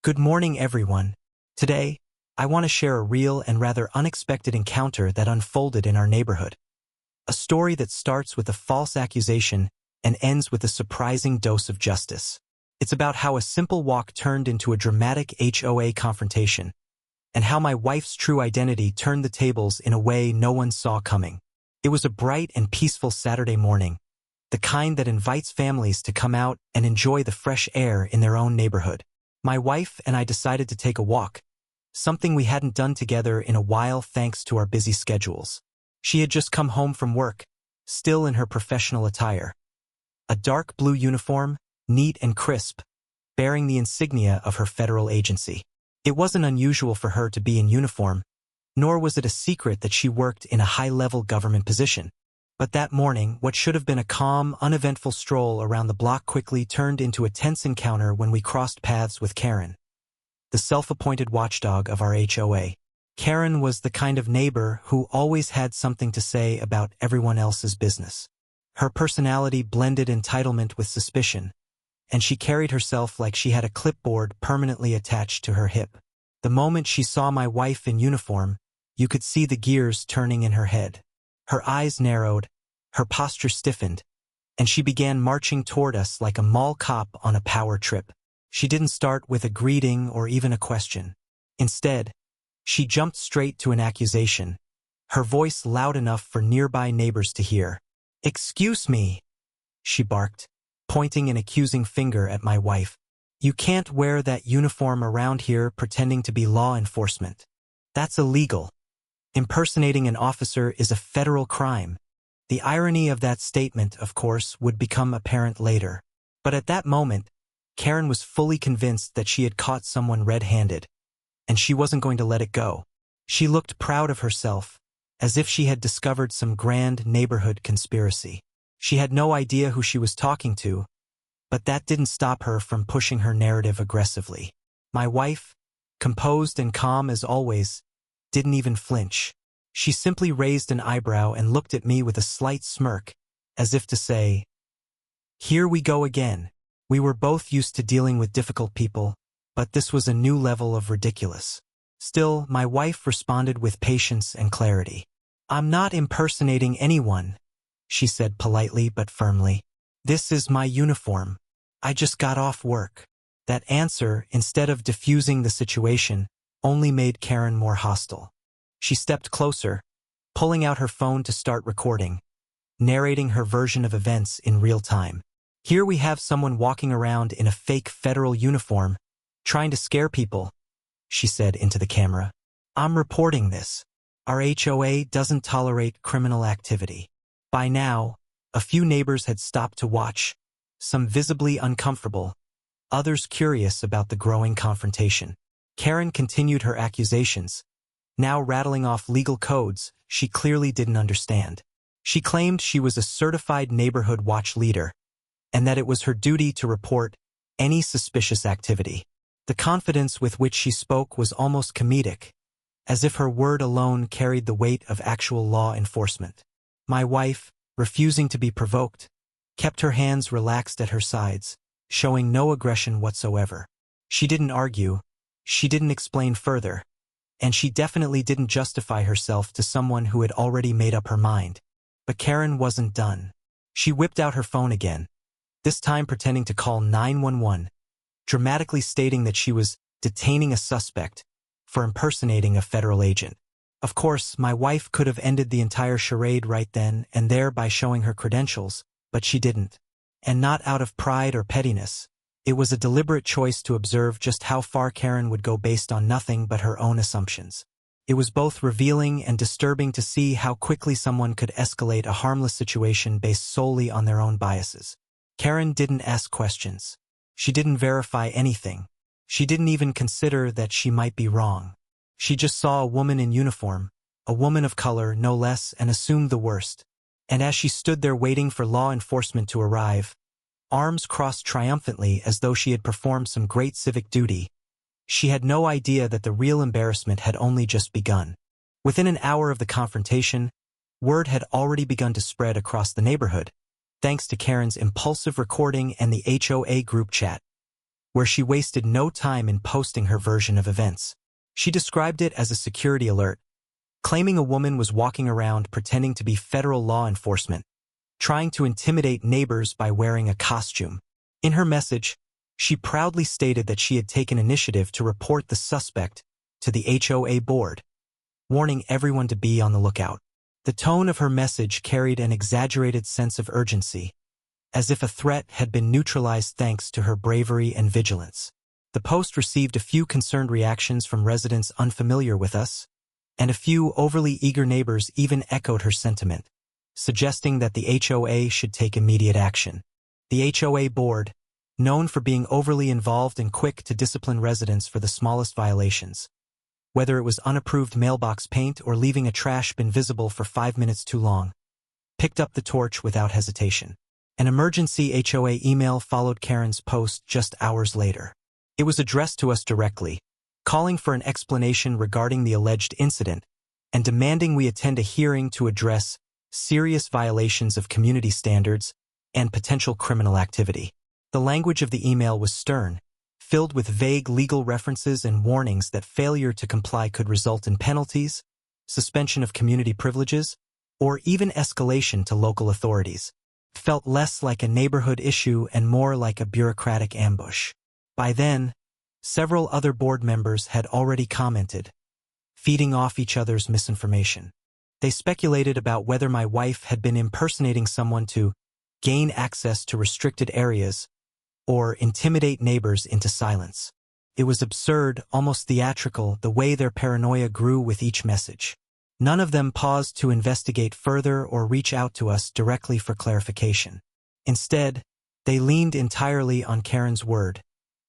Good morning, everyone. Today, I want to share a real and rather unexpected encounter that unfolded in our neighborhood. A story that starts with a false accusation and ends with a surprising dose of justice. It's about how a simple walk turned into a dramatic HOA confrontation, and how my wife's true identity turned the tables in a way no one saw coming. It was a bright and peaceful Saturday morning, the kind that invites families to come out and enjoy the fresh air in their own neighborhood. My wife and I decided to take a walk, something we hadn't done together in a while thanks to our busy schedules. She had just come home from work, still in her professional attire. A dark blue uniform, neat and crisp, bearing the insignia of her federal agency. It wasn't unusual for her to be in uniform, nor was it a secret that she worked in a high-level government position. But that morning, what should have been a calm, uneventful stroll around the block quickly turned into a tense encounter when we crossed paths with Karen, the self-appointed watchdog of our HOA. Karen was the kind of neighbor who always had something to say about everyone else's business. Her personality blended entitlement with suspicion, and she carried herself like she had a clipboard permanently attached to her hip. The moment she saw my wife in uniform, you could see the gears turning in her head. Her eyes narrowed, her posture stiffened, and she began marching toward us like a mall cop on a power trip. She didn't start with a greeting or even a question. Instead, she jumped straight to an accusation, her voice loud enough for nearby neighbors to hear. "Excuse me," she barked, pointing an accusing finger at my wife. "You can't wear that uniform around here pretending to be law enforcement. That's illegal. Impersonating an officer is a federal crime." The irony of that statement, of course, would become apparent later. But at that moment, Karen was fully convinced that she had caught someone red-handed, and she wasn't going to let it go. She looked proud of herself, as if she had discovered some grand neighborhood conspiracy. She had no idea who she was talking to, but that didn't stop her from pushing her narrative aggressively. My wife, composed and calm as always, didn't even flinch. She simply raised an eyebrow and looked at me with a slight smirk, as if to say, "Here we go again." We were both used to dealing with difficult people, but this was a new level of ridiculous. Still, my wife responded with patience and clarity. "I'm not impersonating anyone," she said politely but firmly. "This is my uniform. I just got off work." That answer, instead of diffusing the situation, only made Karen more hostile. She stepped closer, pulling out her phone to start recording, narrating her version of events in real time. "Here we have someone walking around in a fake federal uniform, trying to scare people," she said into the camera. "I'm reporting this. Our HOA doesn't tolerate criminal activity." By now, a few neighbors had stopped to watch, some visibly uncomfortable, others curious about the growing confrontation. Karen continued her accusations, now rattling off legal codes she clearly didn't understand. She claimed she was a certified neighborhood watch leader, and that it was her duty to report any suspicious activity. The confidence with which she spoke was almost comedic, as if her word alone carried the weight of actual law enforcement. My wife, refusing to be provoked, kept her hands relaxed at her sides, showing no aggression whatsoever. She didn't argue, she didn't explain further, and she definitely didn't justify herself to someone who had already made up her mind. But Karen wasn't done. She whipped out her phone again, this time pretending to call 911, dramatically stating that she was detaining a suspect for impersonating a federal agent. Of course, my wife could have ended the entire charade right then and there by showing her credentials, but she didn't. And not out of pride or pettiness. It was a deliberate choice to observe just how far Karen would go based on nothing but her own assumptions. It was both revealing and disturbing to see how quickly someone could escalate a harmless situation based solely on their own biases. Karen didn't ask questions. She didn't verify anything. She didn't even consider that she might be wrong. She just saw a woman in uniform, a woman of color no less, and assumed the worst. And as she stood there waiting for law enforcement to arrive, arms crossed triumphantly as though she had performed some great civic duty, she had no idea that the real embarrassment had only just begun. Within an hour of the confrontation, word had already begun to spread across the neighborhood, thanks to Karen's impulsive recording and the HOA group chat. where she wasted no time in posting her version of events. She described it as a security alert, claiming a woman was walking around pretending to be federal law enforcement, trying to intimidate neighbors by wearing a costume. In her message, she proudly stated that she had taken initiative to report the suspect to the HOA board, warning everyone to be on the lookout. The tone of her message carried an exaggerated sense of urgency, as if a threat had been neutralized thanks to her bravery and vigilance. The post received a few concerned reactions from residents unfamiliar with us, and a few overly eager neighbors even echoed her sentiment, suggesting that the HOA should take immediate action. The HOA board, known for being overly involved and quick to discipline residents for the smallest violations, whether it was unapproved mailbox paint or leaving a trash bin visible for 5 minutes too long, picked up the torch without hesitation. An emergency HOA email followed Karen's post just hours later. It was addressed to us directly, calling for an explanation regarding the alleged incident and demanding we attend a hearing to address serious violations of community standards and potential criminal activity. The language of the email was stern, filled with vague legal references and warnings that failure to comply could result in penalties, suspension of community privileges, or even escalation to local authorities. It felt less like a neighborhood issue and more like a bureaucratic ambush. By then, several other board members had already commented, feeding off each other's misinformation. They speculated about whether my wife had been impersonating someone to gain access to restricted areas or intimidate neighbors into silence. It was absurd, almost theatrical, the way their paranoia grew with each message. None of them paused to investigate further or reach out to us directly for clarification. Instead, they leaned entirely on Karen's word,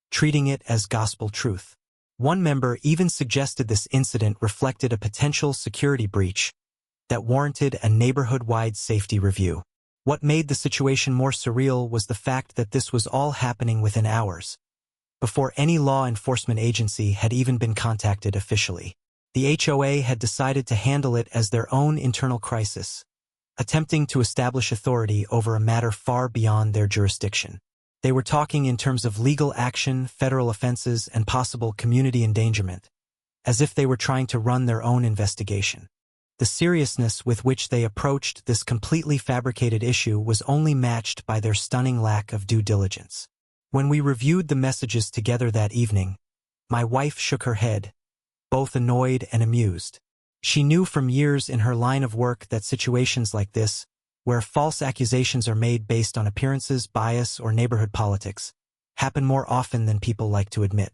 treating it as gospel truth. One member even suggested this incident reflected a potential security breach that warranted a neighborhood-wide safety review. What made the situation more surreal was the fact that this was all happening within hours, before any law enforcement agency had even been contacted officially. The HOA had decided to handle it as their own internal crisis, attempting to establish authority over a matter far beyond their jurisdiction. They were talking in terms of legal action, federal offenses, and possible community endangerment, as if they were trying to run their own investigation. The seriousness with which they approached this completely fabricated issue was only matched by their stunning lack of due diligence. When we reviewed the messages together that evening, my wife shook her head, both annoyed and amused. She knew from years in her line of work that situations like this, where false accusations are made based on appearances, bias, or neighborhood politics, happen more often than people like to admit.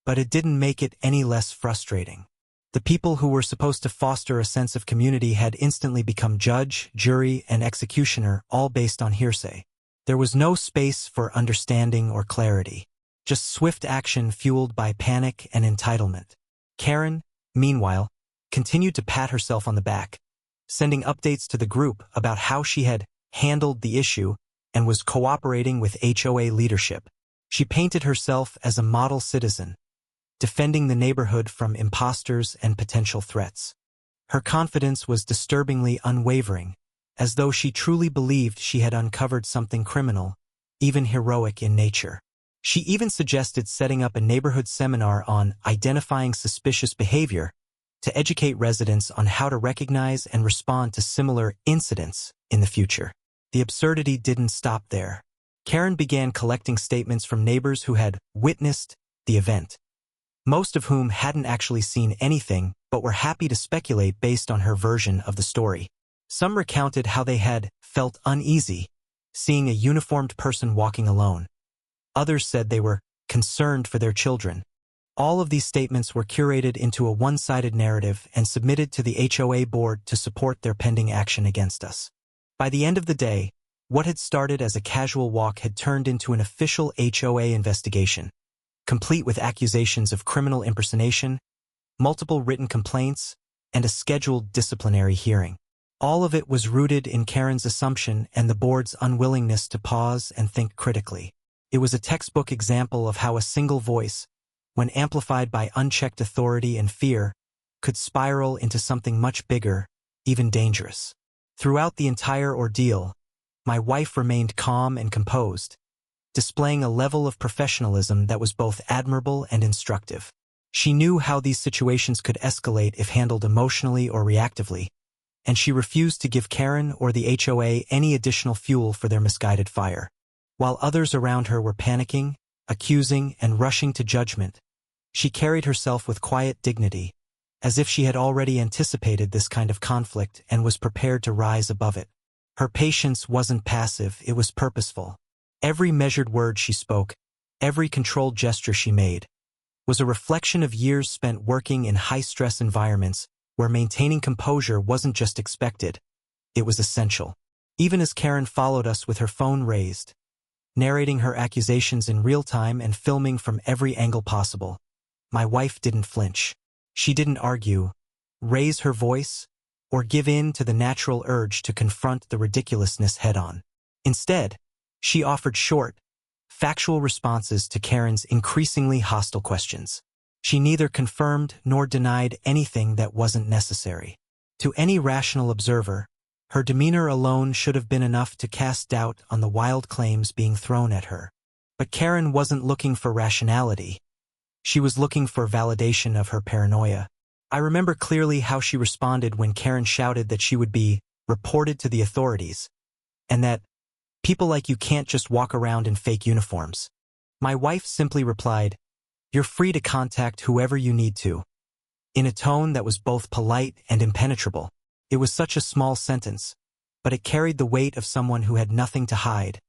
But it didn't make it any less frustrating. The people who were supposed to foster a sense of community had instantly become judge, jury, and executioner, all based on hearsay. There was no space for understanding or clarity, just swift action fueled by panic and entitlement. Karen, meanwhile, continued to pat herself on the back, sending updates to the group about how she had handled the issue and was cooperating with HOA leadership. She painted herself as a model citizen, defending the neighborhood from imposters and potential threats. Her confidence was disturbingly unwavering, as though she truly believed she had uncovered something criminal, even heroic in nature. She even suggested setting up a neighborhood seminar on identifying suspicious behavior to educate residents on how to recognize and respond to similar incidents in the future. The absurdity didn't stop there. Karen began collecting statements from neighbors who had witnessed the event, most of whom hadn't actually seen anything but were happy to speculate based on her version of the story. Some recounted how they had felt uneasy seeing a uniformed person walking alone. Others said they were concerned for their children. All of these statements were curated into a one-sided narrative and submitted to the HOA board to support their pending action against us. By the end of the day, what had started as a casual walk had turned into an official HOA investigation, complete with accusations of criminal impersonation, multiple written complaints, and a scheduled disciplinary hearing. All of it was rooted in Karen's assumption and the board's unwillingness to pause and think critically. It was a textbook example of how a single voice, when amplified by unchecked authority and fear, could spiral into something much bigger, even dangerous. Throughout the entire ordeal, my wife remained calm and composed, displaying a level of professionalism that was both admirable and instructive. She knew how these situations could escalate if handled emotionally or reactively, and she refused to give Karen or the HOA any additional fuel for their misguided fire. While others around her were panicking, accusing, and rushing to judgment, she carried herself with quiet dignity, as if she had already anticipated this kind of conflict and was prepared to rise above it. Her patience wasn't passive, it was purposeful. Every measured word she spoke, every controlled gesture she made, was a reflection of years spent working in high-stress environments where maintaining composure wasn't just expected, it was essential. Even as Karen followed us with her phone raised, narrating her accusations in real time and filming from every angle possible, my wife didn't flinch. She didn't argue, raise her voice, or give in to the natural urge to confront the ridiculousness head-on. Instead, she offered short, factual responses to Karen's increasingly hostile questions. She neither confirmed nor denied anything that wasn't necessary. To any rational observer, her demeanor alone should have been enough to cast doubt on the wild claims being thrown at her. But Karen wasn't looking for rationality. She was looking for validation of her paranoia. I remember clearly how she responded when Karen shouted that she would be reported to the authorities, and that people like you can't just walk around in fake uniforms. My wife simply replied, "You're free to contact whoever you need to," in a tone that was both polite and impenetrable. It was such a small sentence, but it carried the weight of someone who had nothing to hide,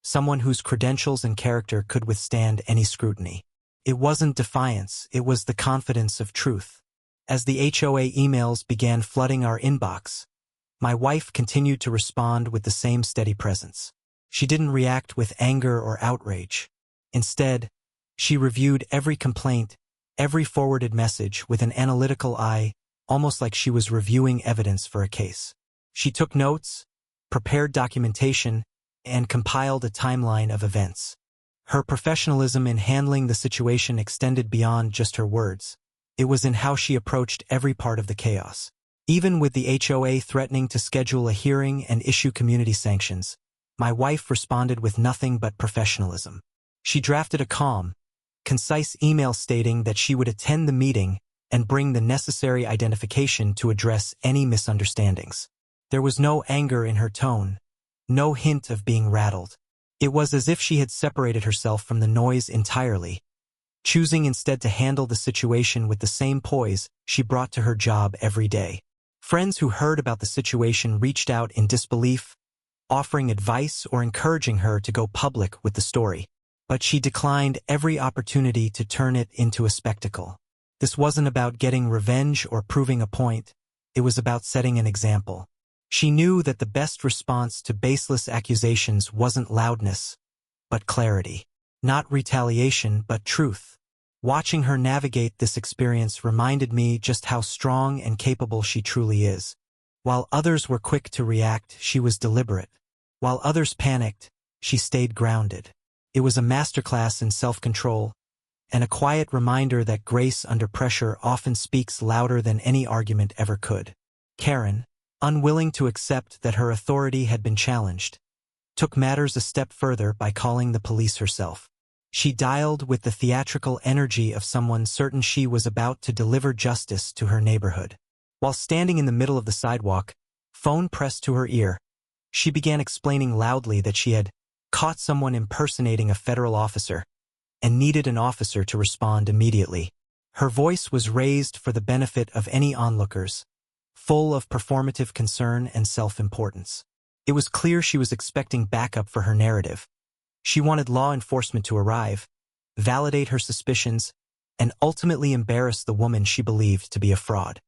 someone whose credentials and character could withstand any scrutiny. It wasn't defiance, it was the confidence of truth. As the HOA emails began flooding our inbox, my wife continued to respond with the same steady presence. She didn't react with anger or outrage. Instead, she reviewed every complaint, every forwarded message with an analytical eye, almost like she was reviewing evidence for a case. She took notes, prepared documentation, and compiled a timeline of events. Her professionalism in handling the situation extended beyond just her words. It was in how she approached every part of the chaos. Even with the HOA threatening to schedule a hearing and issue community sanctions, my wife responded with nothing but professionalism. She drafted a calm, concise email stating that she would attend the meeting and bring the necessary identification to address any misunderstandings. There was no anger in her tone, no hint of being rattled. It was as if she had separated herself from the noise entirely, choosing instead to handle the situation with the same poise she brought to her job every day. Friends who heard about the situation reached out in disbelief, offering advice or encouraging her to go public with the story. But she declined every opportunity to turn it into a spectacle. This wasn't about getting revenge or proving a point, it was about setting an example. She knew that the best response to baseless accusations wasn't loudness, but clarity. Not retaliation, but truth. Watching her navigate this experience reminded me just how strong and capable she truly is. While others were quick to react, she was deliberate. While others panicked, she stayed grounded. It was a masterclass in self-control, and a quiet reminder that grace under pressure often speaks louder than any argument ever could. Karen, unwilling to accept that her authority had been challenged, took matters a step further by calling the police herself. She dialed with the theatrical energy of someone certain she was about to deliver justice to her neighborhood. While standing in the middle of the sidewalk, phone pressed to her ear, she began explaining loudly that she had caught someone impersonating a federal officer and needed an officer to respond immediately. Her voice was raised for the benefit of any onlookers, full of performative concern and self-importance. It was clear she was expecting backup for her narrative. She wanted law enforcement to arrive, validate her suspicions, and ultimately embarrass the woman she believed to be a fraud.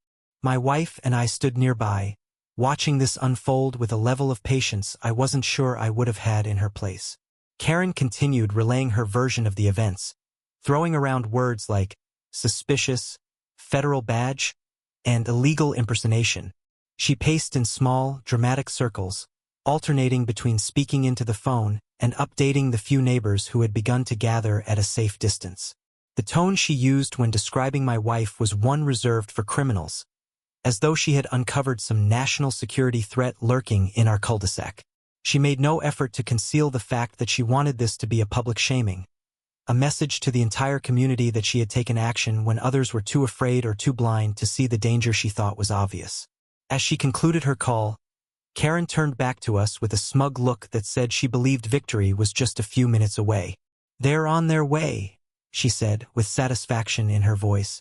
My wife and I stood nearby, watching this unfold with a level of patience I wasn't sure I would have had in her place. Karen continued relaying her version of the events, throwing around words like suspicious, federal badge, and illegal impersonation. She paced in small, dramatic circles, alternating between speaking into the phone and updating the few neighbors who had begun to gather at a safe distance. The tone she used when describing my wife was one reserved for criminals, as though she had uncovered some national security threat lurking in our cul-de-sac. She made no effort to conceal the fact that she wanted this to be a public shaming, a message to the entire community that she had taken action when others were too afraid or too blind to see the danger she thought was obvious. As she concluded her call, Karen turned back to us with a smug look that said she believed victory was just a few minutes away. "They're on their way," she said, with satisfaction in her voice.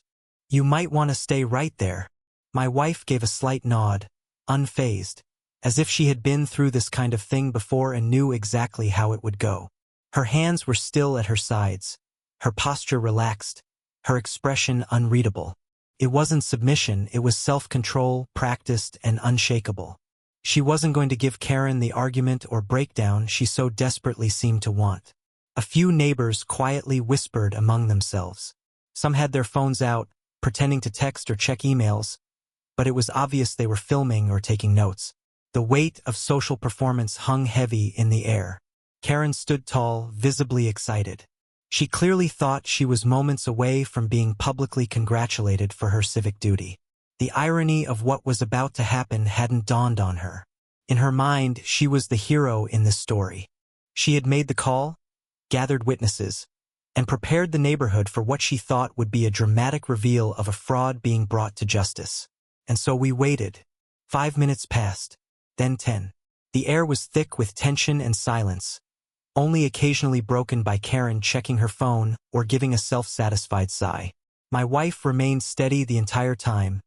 "You might want to stay right there." My wife gave a slight nod, unfazed, as if she had been through this kind of thing before and knew exactly how it would go. Her hands were still at her sides, her posture relaxed, her expression unreadable. It wasn't submission, it was self-control, practiced and unshakable. She wasn't going to give Karen the argument or breakdown she so desperately seemed to want. A few neighbors quietly whispered among themselves. Some had their phones out, pretending to text or check emails, but it was obvious they were filming or taking notes. The weight of social performance hung heavy in the air. Karen stood tall, visibly excited. She clearly thought she was moments away from being publicly congratulated for her civic duty. The irony of what was about to happen hadn't dawned on her. In her mind, she was the hero in this story. She had made the call, gathered witnesses, and prepared the neighborhood for what she thought would be a dramatic reveal of a fraud being brought to justice. And so we waited. 5 minutes passed, then 10. The air was thick with tension and silence, only occasionally broken by Karen checking her phone or giving a self-satisfied sigh. My wife remained steady the entire time,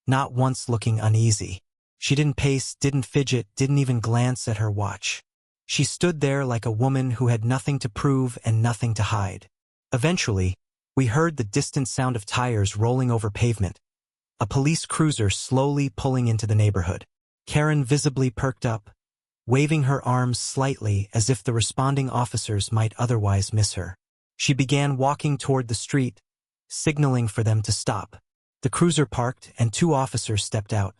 not once looking uneasy. She didn't pace, didn't fidget, didn't even glance at her watch. She stood there like a woman who had nothing to prove and nothing to hide. Eventually, we heard the distant sound of tires rolling over pavement, a police cruiser slowly pulling into the neighborhood. Karen visibly perked up, waving her arms slightly as if the responding officers might otherwise miss her. She began walking toward the street, signaling for them to stop. The cruiser parked and 2 officers stepped out,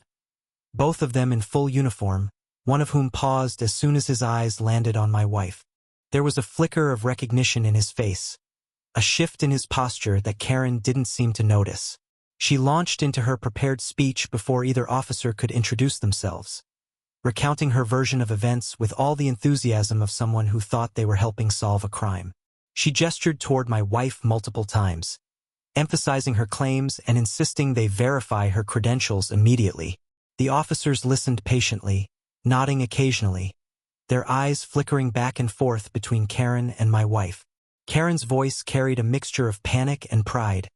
both of them in full uniform, one of whom paused as soon as his eyes landed on my wife. There was a flicker of recognition in his face, a shift in his posture that Karen didn't seem to notice. She launched into her prepared speech before either officer could introduce themselves, recounting her version of events with all the enthusiasm of someone who thought they were helping solve a crime. She gestured toward my wife multiple times, emphasizing her claims and insisting they verify her credentials immediately. The officers listened patiently, nodding occasionally, their eyes flickering back and forth between Karen and my wife. Karen's voice carried a mixture of panic and pride,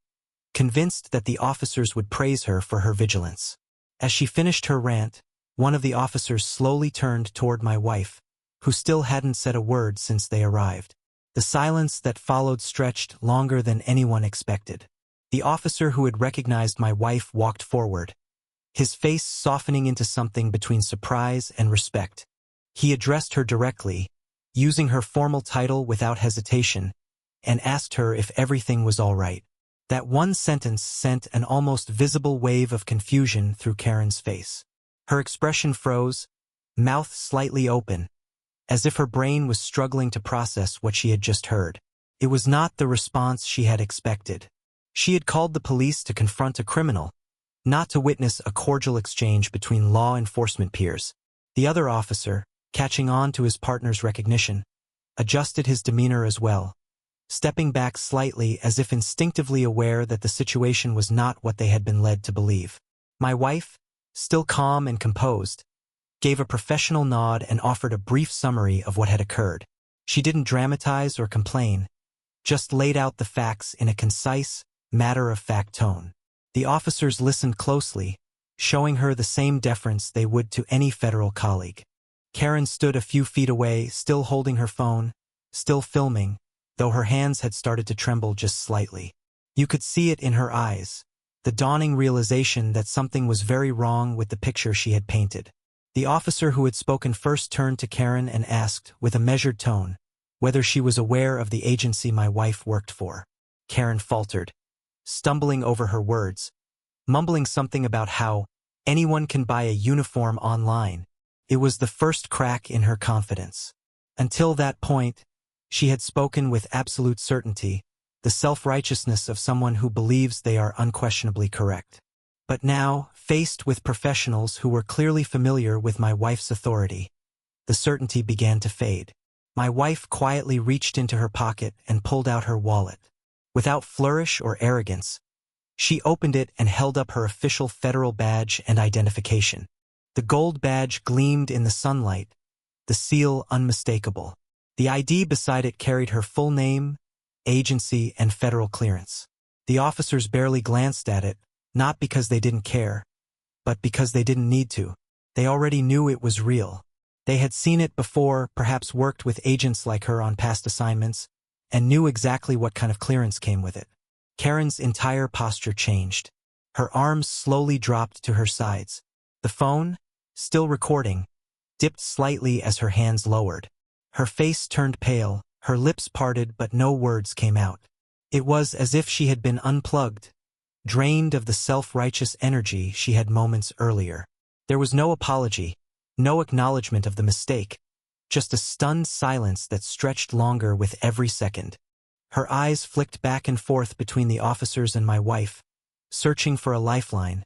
convinced that the officers would praise her for her vigilance. As she finished her rant, one of the officers slowly turned toward my wife, who still hadn't said a word since they arrived. The silence that followed stretched longer than anyone expected. The officer who had recognized my wife walked forward, his face softening into something between surprise and respect. He addressed her directly, using her formal title without hesitation, and asked her if everything was all right. That one sentence sent an almost visible wave of confusion through Karen's face. Her expression froze, mouth slightly open, as if her brain was struggling to process what she had just heard. It was not the response she had expected. She had called the police to confront a criminal, not to witness a cordial exchange between law enforcement peers. The other officer, catching on to his partner's recognition, adjusted his demeanor as well, stepping back slightly as if instinctively aware that the situation was not what they had been led to believe. My wife, still calm and composed, gave a professional nod and offered a brief summary of what had occurred. She didn't dramatize or complain, just laid out the facts in a concise, matter-of-fact tone. The officers listened closely, showing her the same deference they would to any federal colleague. Karen stood a few feet away, still holding her phone, still filming, though her hands had started to tremble just slightly. You could see it in her eyes, the dawning realization that something was very wrong with the picture she had painted. The officer who had spoken first turned to Karen and asked, with a measured tone, whether she was aware of the agency my wife worked for. Karen faltered, stumbling over her words, mumbling something about how anyone can buy a uniform online. It was the first crack in her confidence. Until that point, she had spoken with absolute certainty, the self-righteousness of someone who believes they are unquestionably correct. But now, faced with professionals who were clearly familiar with my wife's authority, the certainty began to fade. My wife quietly reached into her pocket and pulled out her wallet. Without flourish or arrogance, she opened it and held up her official federal badge and identification. The gold badge gleamed in the sunlight, the seal unmistakable. The ID beside it carried her full name, agency, and federal clearance. The officers barely glanced at it, not because they didn't care, but because they didn't need to. They already knew it was real. They had seen it before, perhaps worked with agents like her on past assignments, and knew exactly what kind of clearance came with it. Karen's entire posture changed. Her arms slowly dropped to her sides. The phone, still recording, dipped slightly as her hands lowered. Her face turned pale, her lips parted, but no words came out. It was as if she had been unplugged, drained of the self-righteous energy she had moments earlier. There was no apology, no acknowledgement of the mistake, just a stunned silence that stretched longer with every second. Her eyes flicked back and forth between the officers and my wife, searching for a lifeline,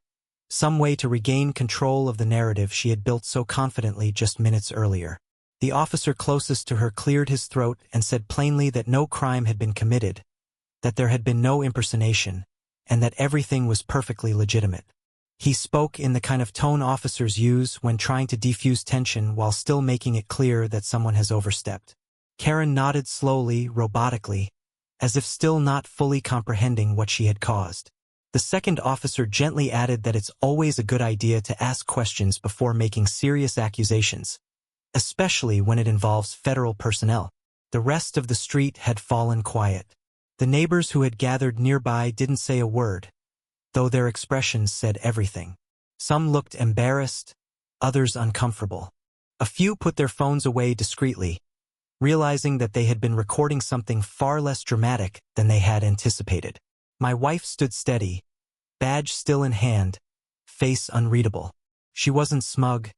some way to regain control of the narrative she had built so confidently just minutes earlier. The officer closest to her cleared his throat and said plainly that no crime had been committed, that there had been no impersonation, and that everything was perfectly legitimate. He spoke in the kind of tone officers use when trying to defuse tension while still making it clear that someone has overstepped. Karen nodded slowly, robotically, as if still not fully comprehending what she had caused. The second officer gently added that it's always a good idea to ask questions before making serious accusations, especially when it involves federal personnel. The rest of the street had fallen quiet. The neighbors who had gathered nearby didn't say a word, though their expressions said everything. Some looked embarrassed, others uncomfortable. A few put their phones away discreetly, realizing that they had been recording something far less dramatic than they had anticipated. My wife stood steady, badge still in hand, face unreadable. She wasn't smug,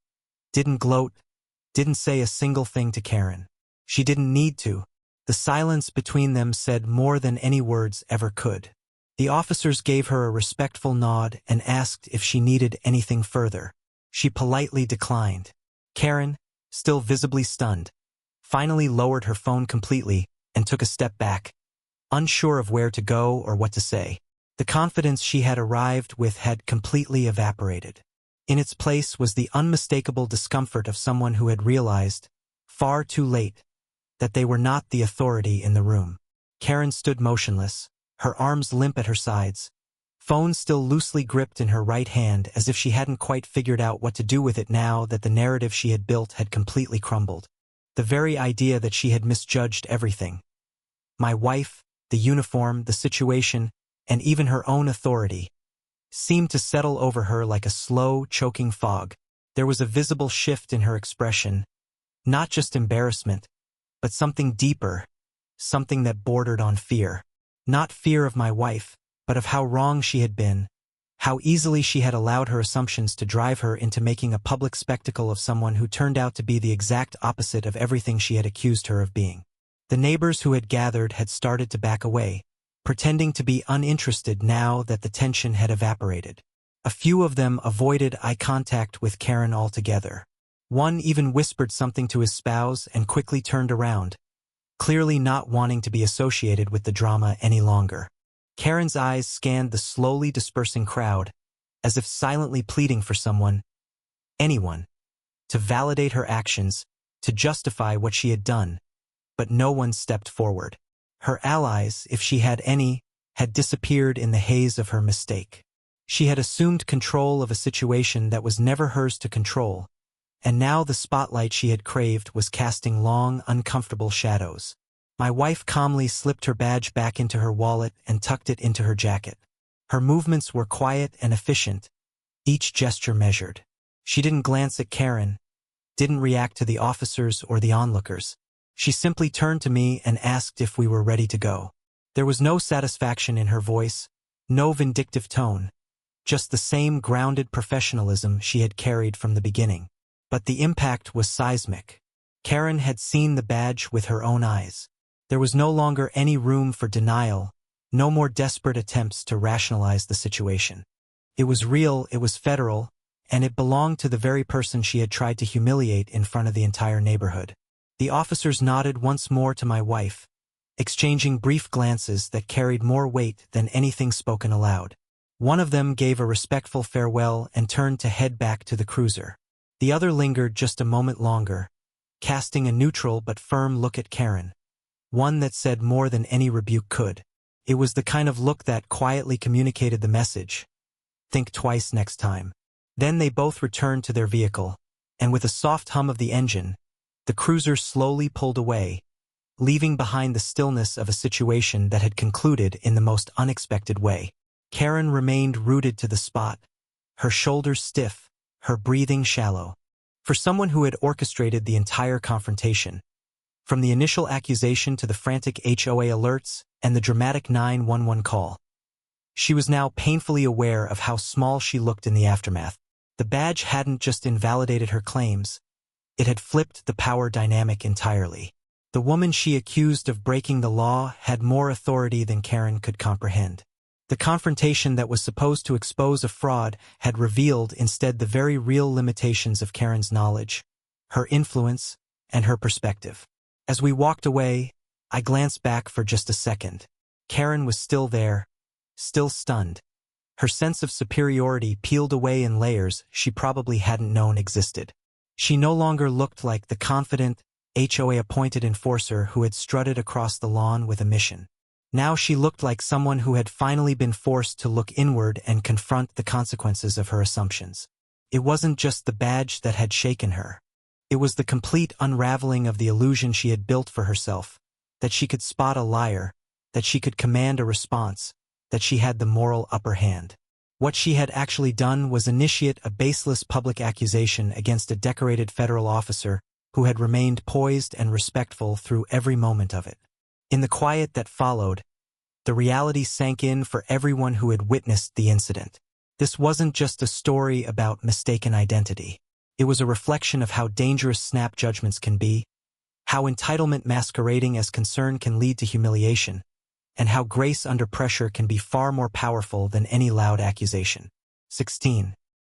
didn't gloat, didn't say a single thing to Karen. She didn't need to. The silence between them said more than any words ever could. The officers gave her a respectful nod and asked if she needed anything further. She politely declined. Karen, still visibly stunned, finally lowered her phone completely and took a step back, unsure of where to go or what to say. The confidence she had arrived with had completely evaporated. In its place was the unmistakable discomfort of someone who had realized, far too late, that they were not the authority in the room. Karen stood motionless, her arms limp at her sides, phone still loosely gripped in her right hand as if she hadn't quite figured out what to do with it now that the narrative she had built had completely crumbled. The very idea that she had misjudged everything. My wife, the uniform, the situation, and even her own authority, seemed to settle over her like a slow, choking fog. There was a visible shift in her expression, not just embarrassment, but something deeper, something that bordered on fear. Not fear of my wife, but of how wrong she had been, how easily she had allowed her assumptions to drive her into making a public spectacle of someone who turned out to be the exact opposite of everything she had accused her of being. The neighbors who had gathered had started to back away, pretending to be uninterested now that the tension had evaporated. A few of them avoided eye contact with Karen altogether. One even whispered something to his spouse and quickly turned around, clearly not wanting to be associated with the drama any longer. Karen's eyes scanned the slowly dispersing crowd, as if silently pleading for someone, anyone, to validate her actions, to justify what she had done, but no one stepped forward. Her allies, if she had any, had disappeared in the haze of her mistake. She had assumed control of a situation that was never hers to control, and now the spotlight she had craved was casting long, uncomfortable shadows. My wife calmly slipped her badge back into her wallet and tucked it into her jacket. Her movements were quiet and efficient, each gesture measured. She didn't glance at Karen, didn't react to the officers or the onlookers. She simply turned to me and asked if we were ready to go. There was no satisfaction in her voice, no vindictive tone, just the same grounded professionalism she had carried from the beginning. But the impact was seismic. Karen had seen the badge with her own eyes. There was no longer any room for denial, no more desperate attempts to rationalize the situation. It was real, it was federal, and it belonged to the very person she had tried to humiliate in front of the entire neighborhood. The officers nodded once more to my wife, exchanging brief glances that carried more weight than anything spoken aloud. One of them gave a respectful farewell and turned to head back to the cruiser. The other lingered just a moment longer, casting a neutral but firm look at Karen, one that said more than any rebuke could. It was the kind of look that quietly communicated the message: think twice next time. Then they both returned to their vehicle, and with a soft hum of the engine, the cruiser slowly pulled away, leaving behind the stillness of a situation that had concluded in the most unexpected way. Karen remained rooted to the spot, her shoulders stiff, her breathing shallow. For someone who had orchestrated the entire confrontation, from the initial accusation to the frantic HOA alerts and the dramatic 911 call, she was now painfully aware of how small she looked in the aftermath. The badge hadn't just invalidated her claims, it had flipped the power dynamic entirely. The woman she accused of breaking the law had more authority than Karen could comprehend. The confrontation that was supposed to expose a fraud had revealed instead the very real limitations of Karen's knowledge, her influence, and her perspective. As we walked away, I glanced back for just a second. Karen was still there, still stunned. Her sense of superiority peeled away in layers she probably hadn't known existed. She no longer looked like the confident, HOA-appointed enforcer who had strutted across the lawn with a mission. Now she looked like someone who had finally been forced to look inward and confront the consequences of her assumptions. It wasn't just the badge that had shaken her. It was the complete unraveling of the illusion she had built for herself, that she could spot a liar, that she could command a response, that she had the moral upper hand. What she had actually done was initiate a baseless public accusation against a decorated federal officer who had remained poised and respectful through every moment of it. In the quiet that followed, the reality sank in for everyone who had witnessed the incident. This wasn't just a story about mistaken identity. It was a reflection of how dangerous snap judgments can be, how entitlement masquerading as concern can lead to humiliation, and how grace under pressure can be far more powerful than any loud accusation. 16.